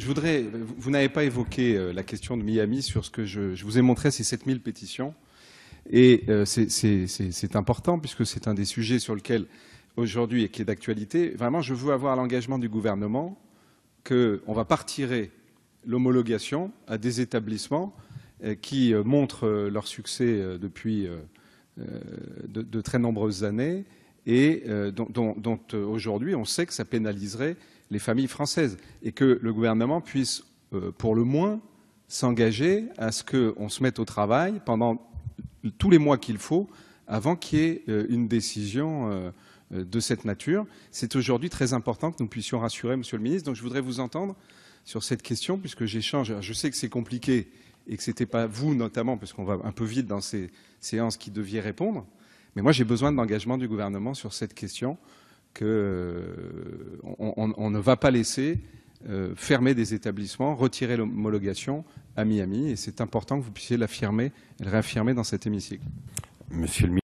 vous n'avez pas évoqué la question de Miami sur ce que je vous ai montré, ces 7000 pétitions. Et c'est important puisque c'est un des sujets sur lequel aujourd'hui et qui est d'actualité. Vraiment, je veux avoir l'engagement du gouvernement qu'on ne va pas retirer l'homologation à des établissements qui montrent leur succès depuis de très nombreuses années et dont aujourd'hui on sait que ça pénaliserait les familles françaises et que le gouvernement puisse, pour le moins, s'engager à ce qu'on se mette au travail pendant tous les mois qu'il faut avant qu'il y ait une décision de cette nature. C'est aujourd'hui très important que nous puissions rassurer Monsieur le ministre. Donc je voudrais vous entendre sur cette question puisque j'échange. Je sais que c'est compliqué et que ce n'était pas vous notamment, parce qu'on va un peu vite dans ces séances qui deviez répondre. Mais moi j'ai besoin de l'engagement du gouvernement sur cette question qu'on ne va pas laisser fermer des établissements, retirer l'homologation à Miami. Et c'est important que vous puissiez l'affirmer et le réaffirmer dans cet hémicycle. Monsieur le